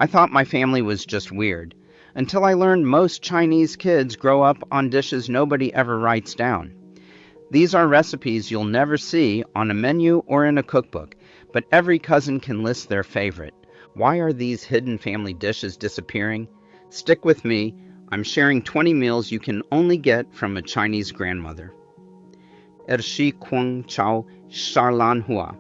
I thought my family was just weird, until I learned most Chinese kids grow up on dishes nobody ever writes down. These are recipes you'll never see on a menu or in a cookbook, but every cousin can list their favorite. Why are these hidden family dishes disappearing? Stick with me. I'm sharing 20 meals you can only get from a Chinese grandmother. Ershi Kung Chow Charlan Hua.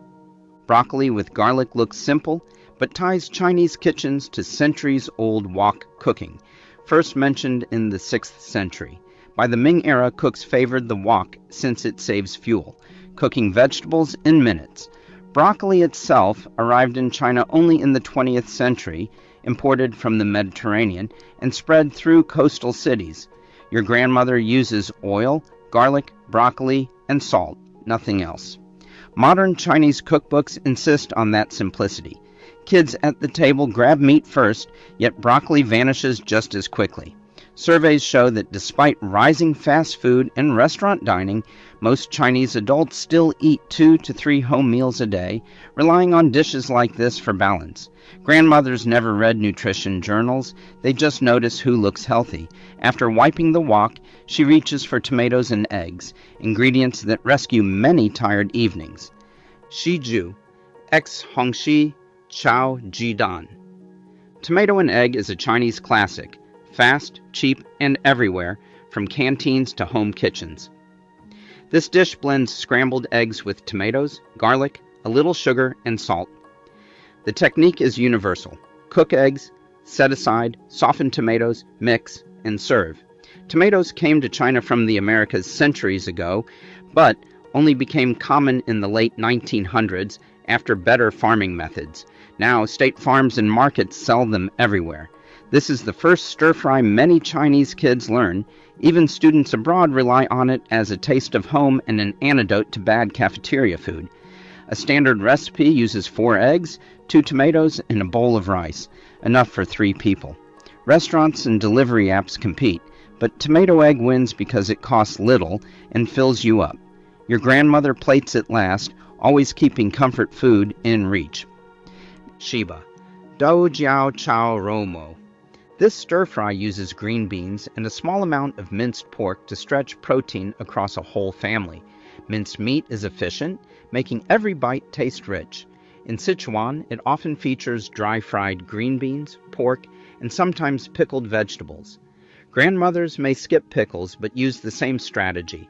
Broccoli with garlic looks simple, but ties Chinese kitchens to centuries-old wok cooking, first mentioned in the 6th century. By the Ming era, cooks favored the wok since it saves fuel, cooking vegetables in minutes. Broccoli itself arrived in China only in the 20th century, imported from the Mediterranean, and spread through coastal cities. Your grandmother uses oil, garlic, broccoli, and salt, nothing else. Modern Chinese cookbooks insist on that simplicity. Kids at the table grab meat first, yet broccoli vanishes just as quickly. Surveys show that despite rising fast food and restaurant dining, most Chinese adults still eat 2 to 3 home meals a day, relying on dishes like this for balance. Grandmothers never read nutrition journals, they just notice who looks healthy. After wiping the wok, she reaches for tomatoes and eggs, ingredients that rescue many tired evenings. Shiju, ex-Hongxi, Chow Jidan. Tomato and egg is a Chinese classic. Fast, cheap, and everywhere, from canteens to home kitchens. This dish blends scrambled eggs with tomatoes, garlic, a little sugar, and salt. The technique is universal. Cook eggs, set aside, soften tomatoes, mix, and serve. Tomatoes came to China from the Americas centuries ago, but only became common in the late 1900s after better farming methods. Now, state farms and markets sell them everywhere. This is the first stir-fry many Chinese kids learn. Even students abroad rely on it as a taste of home and an antidote to bad cafeteria food. A standard recipe uses 4 eggs, 2 tomatoes, and a bowl of rice, enough for 3 people. Restaurants and delivery apps compete, but tomato egg wins because it costs little and fills you up. Your grandmother plates it last, always keeping comfort food in reach. Shiba, Dou Jiao Chow Romo. This stir-fry uses green beans and a small amount of minced pork to stretch protein across a whole family. Minced meat is efficient, making every bite taste rich. In Sichuan, it often features dry-fried green beans, pork, and sometimes pickled vegetables. Grandmothers may skip pickles but use the same strategy.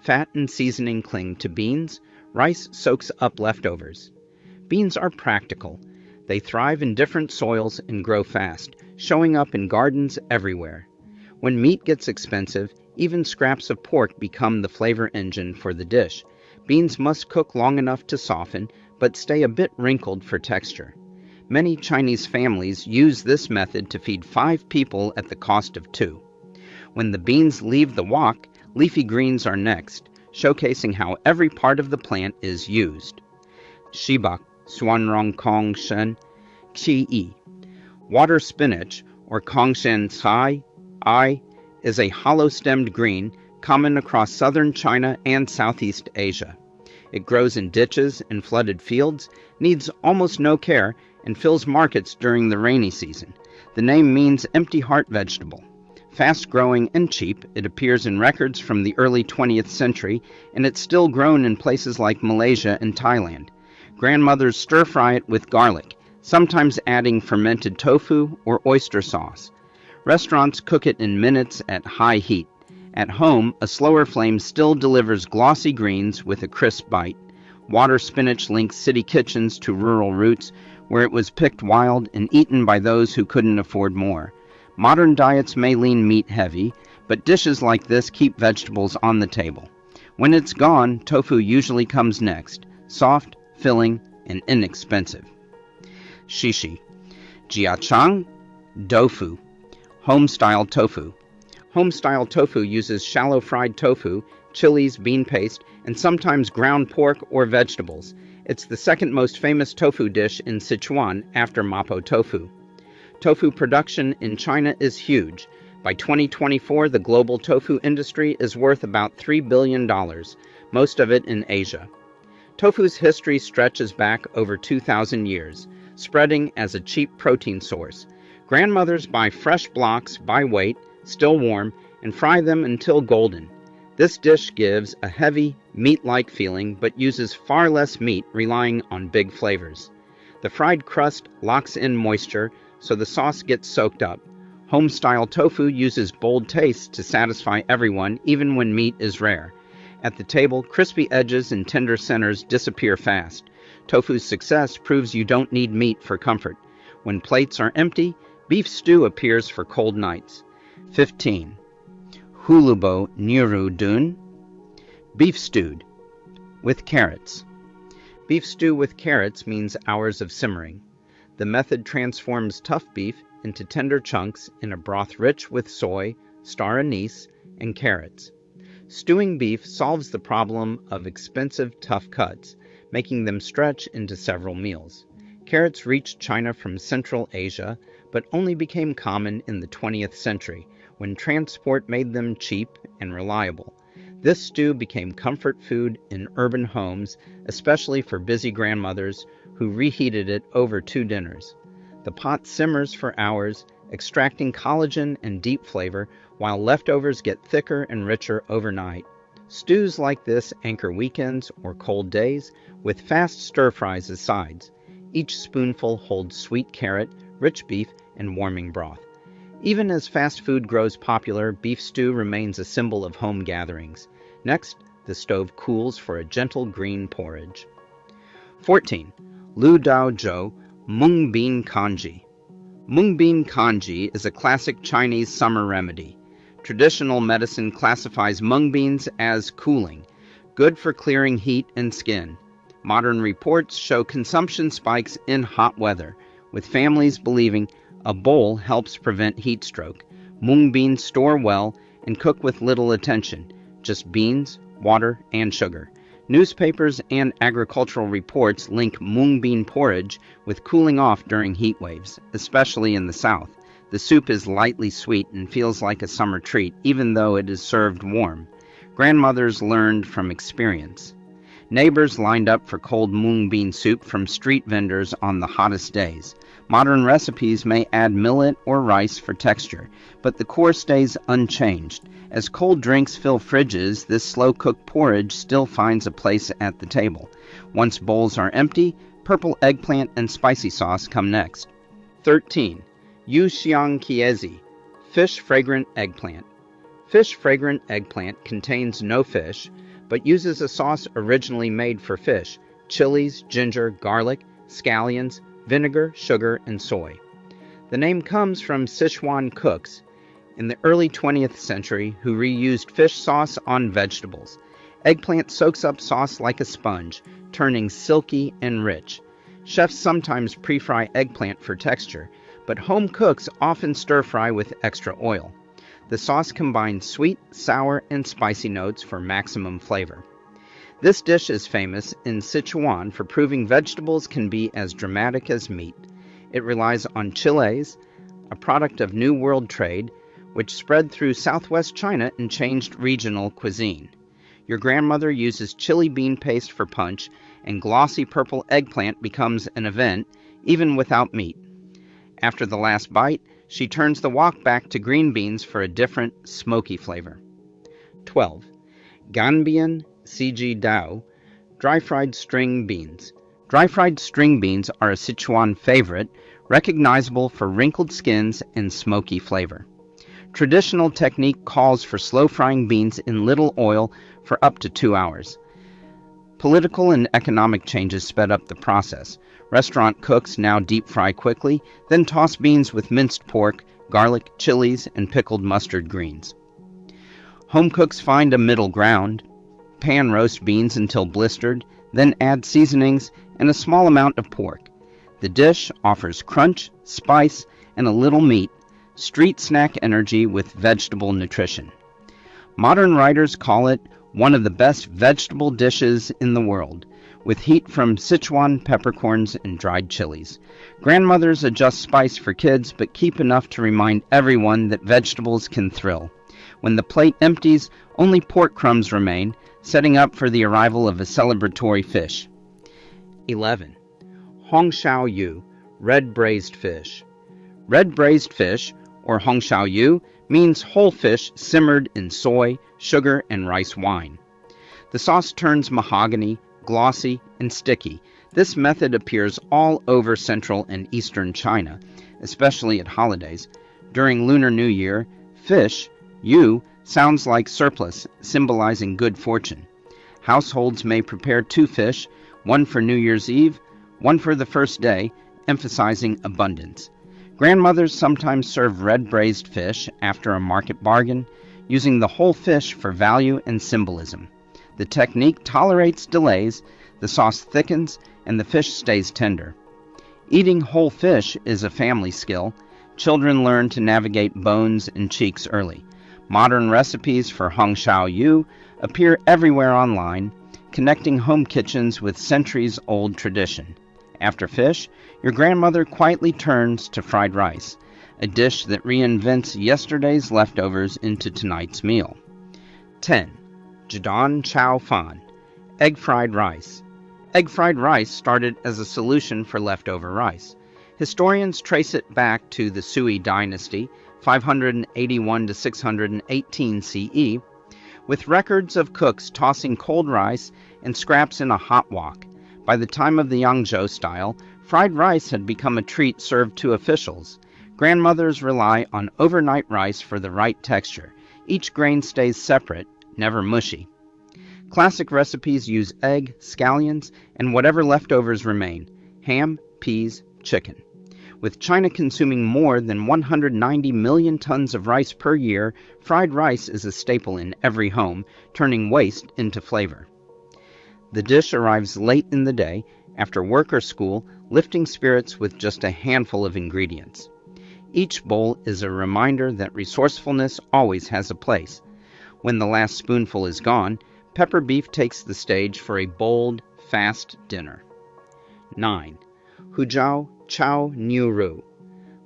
Fat and seasoning cling to beans, rice soaks up leftovers. Beans are practical. They thrive in different soils and grow fast, showing up in gardens everywhere. When meat gets expensive, even scraps of pork become the flavor engine for the dish. Beans must cook long enough to soften, but stay a bit wrinkled for texture. Many Chinese families use this method to feed 5 people at the cost of 2. When the beans leave the wok, leafy greens are next, showcasing how every part of the plant is used. Shibak, Suanrong Kong Shen, Qi Yi. Water spinach, or Kongshan Cai, is a hollow-stemmed green common across southern China and Southeast Asia. It grows in ditches and flooded fields, needs almost no care, and fills markets during the rainy season. The name means empty heart vegetable. Fast-growing and cheap, it appears in records from the early 20th century, and it's still grown in places like Malaysia and Thailand. Grandmothers stir-fry it with garlic, sometimes adding fermented tofu or oyster sauce. Restaurants cook it in minutes at high heat. At home, a slower flame still delivers glossy greens with a crisp bite. Water spinach links city kitchens to rural roots, where it was picked wild and eaten by those who couldn't afford more. Modern diets may lean meat-heavy, but dishes like this keep vegetables on the table. When it's gone, tofu usually comes next, soft, filling, and inexpensive. Shishi, Jiachang, Tofu, Homestyle tofu. Homestyle tofu uses shallow fried tofu, chilies, bean paste, and sometimes ground pork or vegetables. It's the second most famous tofu dish in Sichuan after mapo tofu. Tofu production in China is huge. By 2024, the global tofu industry is worth about $3 billion, most of it in Asia. Tofu's history stretches back over 2,000 years. spreading as a cheap protein source. Grandmothers buy fresh blocks by weight, still warm, and fry them until golden. This dish gives a heavy, meat-like feeling, but uses far less meat, relying on big flavors. The fried crust locks in moisture, so the sauce gets soaked up. Homestyle tofu uses bold tastes to satisfy everyone, even when meat is rare. At the table, crispy edges and tender centers disappear fast. Tofu's success proves you don't need meat for comfort. When plates are empty, beef stew appears for cold nights. 15. Hulubo Niru Dun. Beef stewed with carrots. Beef stew with carrots means hours of simmering. The method transforms tough beef into tender chunks in a broth rich with soy, star anise, and carrots. Stewing beef solves the problem of expensive tough cuts, making them stretch into several meals. Carrots reached China from Central Asia, but only became common in the 20th century, when transport made them cheap and reliable. This stew became comfort food in urban homes, especially for busy grandmothers who reheated it over 2 dinners. The pot simmers for hours, extracting collagen and deep flavor, while leftovers get thicker and richer overnight. Stews like this anchor weekends or cold days, with fast stir-fries as sides. Each spoonful holds sweet carrot, rich beef, and warming broth. Even as fast food grows popular, beef stew remains a symbol of home gatherings. Next, the stove cools for a gentle green porridge. 14. Lu Dao Zhou Mung Bean Congee. Mung bean congee is a classic Chinese summer remedy. Traditional medicine classifies mung beans as cooling, good for clearing heat and skin. Modern reports show consumption spikes in hot weather, with families believing a bowl helps prevent heat stroke. Mung beans store well and cook with little attention, just beans, water, and sugar. Newspapers and agricultural reports link mung bean porridge with cooling off during heat waves, especially in the South. The soup is lightly sweet and feels like a summer treat, even though it is served warm. Grandmothers learned from experience. Neighbors lined up for cold mung bean soup from street vendors on the hottest days. Modern recipes may add millet or rice for texture, but the core stays unchanged. As cold drinks fill fridges, this slow-cooked porridge still finds a place at the table. Once bowls are empty, purple eggplant and spicy sauce come next. 13. Yu Xiang Kiezi, Fish-Fragrant Eggplant. Fish-Fragrant Eggplant contains no fish, but uses a sauce originally made for fish: chilies, ginger, garlic, scallions, vinegar, sugar, and soy. The name comes from Sichuan cooks in the early 20th century who reused fish sauce on vegetables. Eggplant soaks up sauce like a sponge, turning silky and rich. Chefs sometimes pre-fry eggplant for texture, but home cooks often stir-fry with extra oil. The sauce combines sweet, sour, and spicy notes for maximum flavor. This dish is famous in Sichuan for proving vegetables can be as dramatic as meat. It relies on chiles, a product of New World trade, which spread through southwest China and changed regional cuisine. Your grandmother uses chili bean paste for punch, and glossy purple eggplant becomes an event, even without meat. After the last bite, she turns the wok back to green beans for a different, smoky flavor. 12. Ganbian Siji Dao, Dry-fried string beans. Dry-fried string beans are a Sichuan favorite, recognizable for wrinkled skins and smoky flavor. Traditional technique calls for slow-frying beans in little oil for up to 2 hours. Political and economic changes sped up the process. Restaurant cooks now deep-fry quickly, then toss beans with minced pork, garlic, chilies, and pickled mustard greens. Home cooks find a middle ground. Pan roast beans until blistered, then add seasonings and a small amount of pork. The dish offers crunch, spice, and a little meat, street snack energy with vegetable nutrition. Modern writers call it one of the best vegetable dishes in the world, with heat from Sichuan peppercorns and dried chilies. Grandmothers adjust spice for kids, but keep enough to remind everyone that vegetables can thrill. When the plate empties, only pork crumbs remain, setting up for the arrival of a celebratory fish. 11. Hongxiao Yu, Red-braised fish. Red-braised fish, or Homestyle, means whole fish simmered in soy, sugar, and rice wine. The sauce turns mahogany, glossy, and sticky. This method appears all over Central and Eastern China, especially at holidays. During Lunar New Year, fish, yu, sounds like surplus, symbolizing good fortune. Households may prepare 2 fish, one for New Year's Eve, one for the first day, emphasizing abundance. Grandmothers sometimes serve red-braised fish after a market bargain, using the whole fish for value and symbolism. The technique tolerates delays, the sauce thickens, and the fish stays tender. Eating whole fish is a family skill. Children learn to navigate bones and cheeks early. Modern recipes for Homestyle appear everywhere online, connecting home kitchens with centuries-old tradition. After fish, your grandmother quietly turns to fried rice, a dish that reinvents yesterday's leftovers into tonight's meal. 10. Jadon Chow Fan, egg fried rice. Egg fried rice started as a solution for leftover rice. Historians trace it back to the Sui dynasty, 581 to 618 CE, with records of cooks tossing cold rice and scraps in a hot wok. By the time of the Yangzhou style, fried rice had become a treat served to officials. Grandmothers rely on overnight rice for the right texture. Each grain stays separate, never mushy. Classic recipes use egg, scallions, and whatever leftovers remain: ham, peas, chicken. With China consuming more than 190 million tons of rice per year, fried rice is a staple in every home, turning waste into flavor. The dish arrives late in the day, after work or school, lifting spirits with just a handful of ingredients. Each bowl is a reminder that resourcefulness always has a place. When the last spoonful is gone, pepper beef takes the stage for a bold, fast dinner. 9. Huzhou Chow Niu Ru,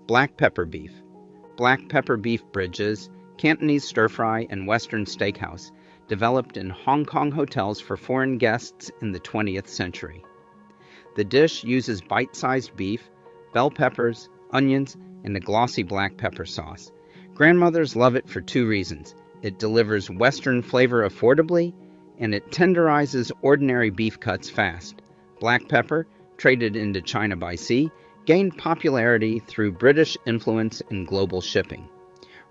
black pepper beef. Black pepper beef bridges, Cantonese stir-fry, and Western steakhouse, developed in Hong Kong hotels for foreign guests in the 20th century. The dish uses bite-sized beef, bell peppers, onions, and a glossy black pepper sauce. Grandmothers love it for 2 reasons. It delivers Western flavor affordably, and it tenderizes ordinary beef cuts fast. Black pepper, traded into China by sea, gained popularity through British influence and global shipping.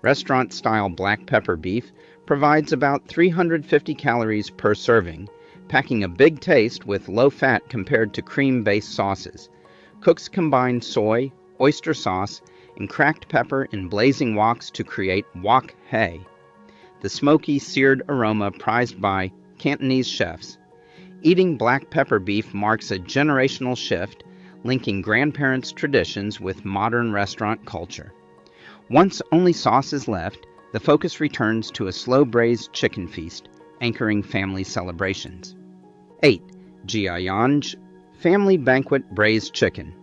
Restaurant-style black pepper beef provides about 350 calories per serving, packing a big taste with low fat compared to cream-based sauces. Cooks combine soy, oyster sauce, and cracked pepper in blazing woks to create wok hei, the smoky, seared aroma prized by Cantonese chefs. Eating black pepper beef marks a generational shift, linking grandparents' traditions with modern restaurant culture. Once only sauce is left, the focus returns to a slow-braised chicken feast, anchoring family celebrations. 8. Jiayanji, family banquet braised chicken.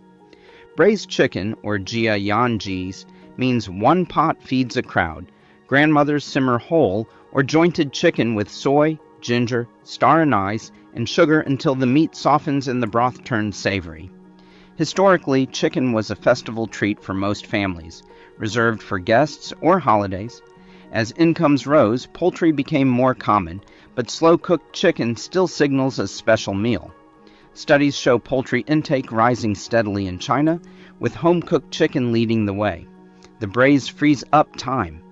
Braised chicken, or jiayanjis, means one pot feeds a crowd. Grandmothers simmer whole or jointed chicken with soy, ginger, star anise, and sugar until the meat softens and the broth turns savory. Historically, chicken was a festival treat for most families, reserved for guests or holidays. As incomes rose, poultry became more common, but slow-cooked chicken still signals a special meal. Studies show poultry intake rising steadily in China, with home-cooked chicken leading the way. The braise frees up time.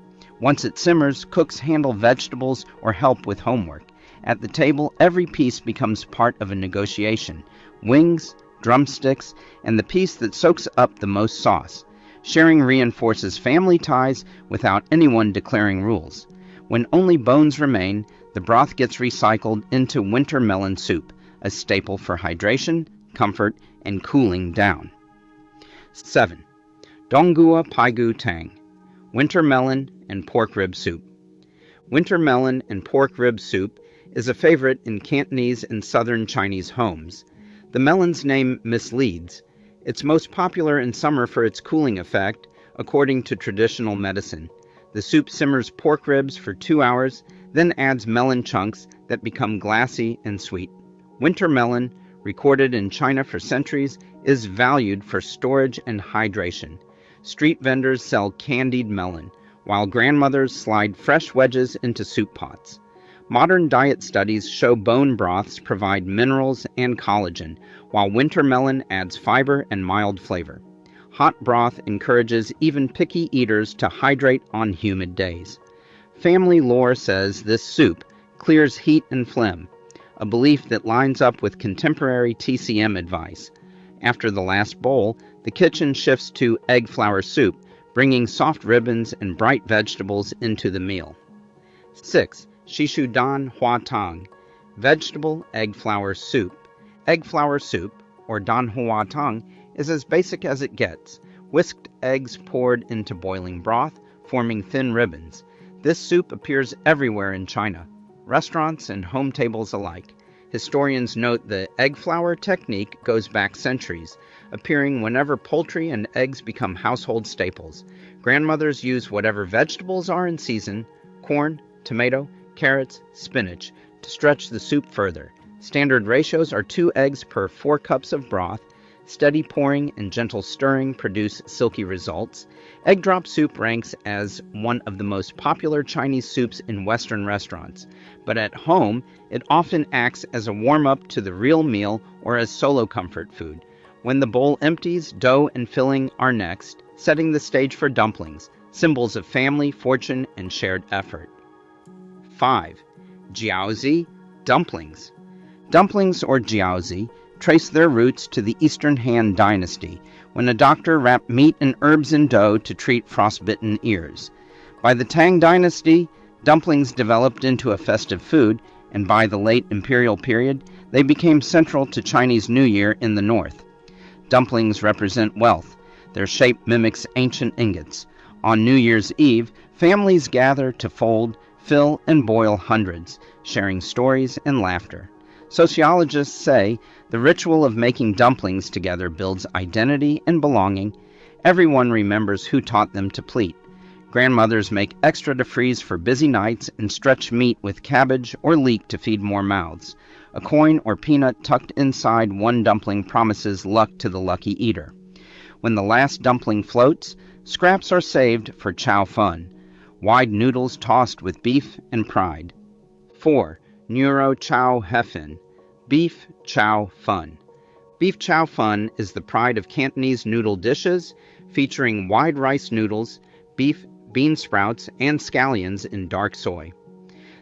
Once it simmers, cooks handle vegetables or help with homework. At the table, every piece becomes part of a negotiation: wings, drumsticks, and the piece that soaks up the most sauce. Sharing reinforces family ties without anyone declaring rules. When only bones remain, the broth gets recycled into winter melon soup, a staple for hydration, comfort, and cooling down. 7. Donggua Paigu Tang, winter melon and pork rib soup. Winter melon and pork rib soup is a favorite in Cantonese and southern Chinese homes. The melon's name misleads. It's most popular in summer for its cooling effect, according to traditional medicine. The soup simmers pork ribs for 2 hours, then adds melon chunks that become glassy and sweet. Winter melon, recorded in China for centuries, is valued for storage and hydration. Street vendors sell candied melon, while grandmothers slide fresh wedges into soup pots. Modern diet studies show bone broths provide minerals and collagen, while winter melon adds fiber and mild flavor. Hot broth encourages even picky eaters to hydrate on humid days. Family lore says this soup clears heat and phlegm, a belief that lines up with contemporary TCM advice. After the last bowl, the kitchen shifts to egg flour soup, bringing soft ribbons and bright vegetables into the meal. 6. Shishu Dan Hua Tang, vegetable egg flour soup. Egg flour soup, or Dan Hua Tang, is as basic as it gets. Whisked eggs poured into boiling broth, forming thin ribbons. This soup appears everywhere in China, restaurants and home tables alike. Historians note the egg flour technique goes back centuries, appearing whenever poultry and eggs become household staples. Grandmothers use whatever vegetables are in season, corn, tomato, carrots, spinach, to stretch the soup further. Standard ratios are 2 eggs per 4 cups of broth. Steady pouring and gentle stirring produce silky results. Egg drop soup ranks as one of the most popular Chinese soups in Western restaurants, but at home it often acts as a warm-up to the real meal or as solo comfort food. When the bowl empties, dough and filling are next, setting the stage for dumplings, symbols of family, fortune, and shared effort. 5. Jiaozi, dumplings. Dumplings, or jiaozi, trace their roots to the Eastern Han Dynasty, when a doctor wrapped meat and herbs in dough to treat frostbitten ears. By the Tang Dynasty, dumplings developed into a festive food, and by the late imperial period, they became central to Chinese New Year in the north. Dumplings represent wealth. Their shape mimics ancient ingots. On New Year's Eve, families gather to fold, fill, and boil hundreds, sharing stories and laughter. Sociologists say the ritual of making dumplings together builds identity and belonging. Everyone remembers who taught them to pleat. Grandmothers make extra to freeze for busy nights and stretch meat with cabbage or leek to feed more mouths. A coin or peanut tucked inside one dumpling promises luck to the lucky eater. When the last dumpling floats, scraps are saved for Chow fun. Wide noodles tossed with beef and pride. 4. Neuro Chow Hefen, beef chow fun. Beef chow fun is the pride of Cantonese noodle dishes, featuring wide rice noodles, beef, bean sprouts, and scallions in dark soy.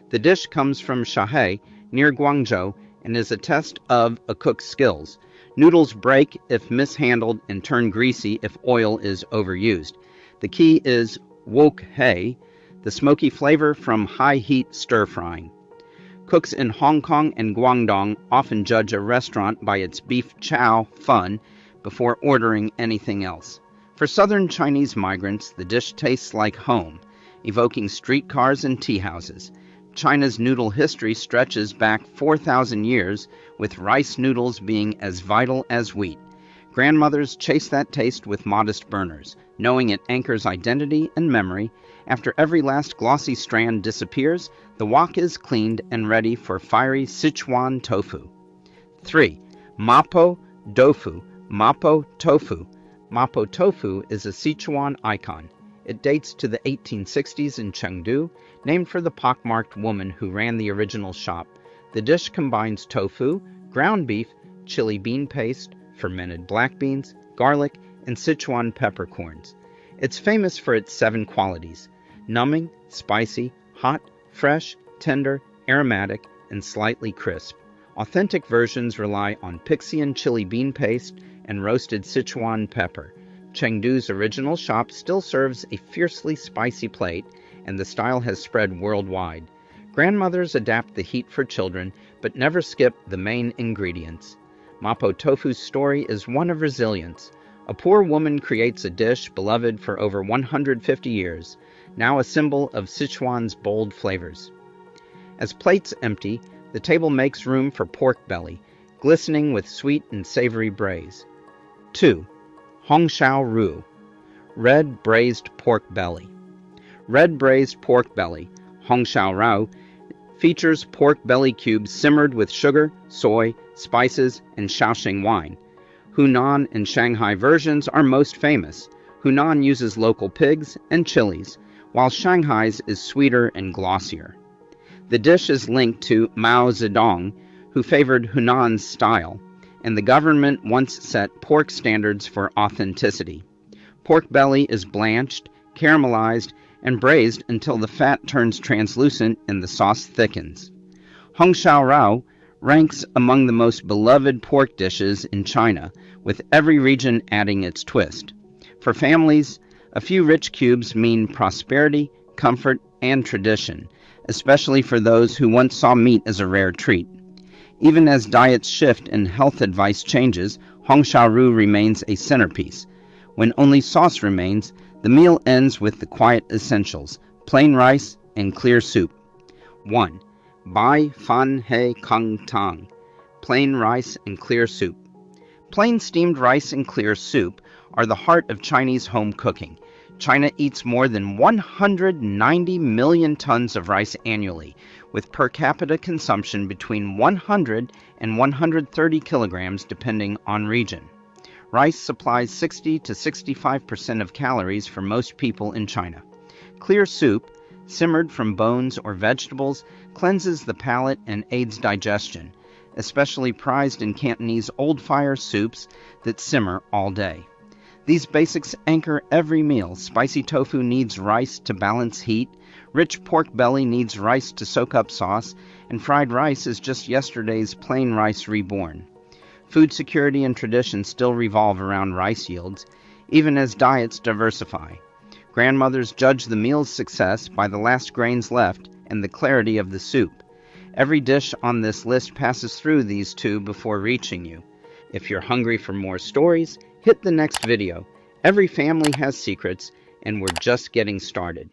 The dish comes from Shahe, near Guangzhou, and is a test of a cook's skills. Noodles break if mishandled and turn greasy if oil is overused. The key is wok hei, the smoky flavor from high-heat stir-frying. Cooks in Hong Kong and Guangdong often judge a restaurant by its beef chow fun before ordering anything else. For southern Chinese migrants, the dish tastes like home, evoking streetcars and tea houses. China's noodle history stretches back 4,000 years, with rice noodles being as vital as wheat. Grandmothers chase that taste with modest burners, knowing it anchors identity and memory. After every last glossy strand disappears, the wok is cleaned and ready for fiery Sichuan tofu. 3. Mapo Tofu, Mapo Tofu. Mapo Tofu is a Sichuan icon. It dates to the 1860s in Chengdu, named for the pockmarked woman who ran the original shop. The dish combines tofu, ground beef, chili bean paste, fermented black beans, garlic, and Sichuan peppercorns. It's famous for its 7 qualities: numbing, spicy, hot, fresh, tender, aromatic, and slightly crisp. Authentic versions rely on Pixian chili bean paste and roasted Sichuan pepper. Chengdu's original shop still serves a fiercely spicy plate, and the style has spread worldwide. Grandmothers adapt the heat for children, but never skip the main ingredients. Mapo Tofu's story is one of resilience. A poor woman creates a dish beloved for over 150 years, now a symbol of Sichuan's bold flavors. As plates empty, the table makes room for pork belly, glistening with sweet and savory braise. 2. Homestyle Roux, red-braised pork belly. Red-braised pork belly, Homestyle Roux, features pork belly cubes simmered with sugar, soy, spices, and Shaoxing wine. Hunan and Shanghai versions are most famous. Hunan uses local pigs and chilies, while Shanghai's is sweeter and glossier. The dish is linked to Mao Zedong, who favored Hunan's style, and the government once set pork standards for authenticity. Pork belly is blanched, caramelized, and braised until the fat turns translucent and the sauce thickens. Homestyle Rao ranks among the most beloved pork dishes in China, with every region adding its twist. For families, a few rich cubes mean prosperity, comfort, and tradition, especially for those who once saw meat as a rare treat. Even as diets shift and health advice changes, Homestyle Rao remains a centerpiece. When only sauce remains, the meal ends with the quiet essentials: plain rice and clear soup. 1. Bai Fan He Kung Tang, plain rice and clear soup. Plain steamed rice and clear soup are the heart of Chinese home cooking. China eats more than 190 million tons of rice annually, with per capita consumption between 100 and 130 kilograms depending on region. Rice supplies 60 to 65% of calories for most people in China. Clear soup, simmered from bones or vegetables, cleanses the palate and aids digestion, especially prized in Cantonese old-fire soups that simmer all day. These basics anchor every meal. Spicy tofu needs rice to balance heat, rich pork belly needs rice to soak up sauce, and fried rice is just yesterday's plain rice reborn. Food security and tradition still revolve around rice yields, even as diets diversify. Grandmothers judge the meal's success by the last grains left and the clarity of the soup. Every dish on this list passes through these two before reaching you. If you're hungry for more stories, hit the next video. Every family has secrets, and we're just getting started.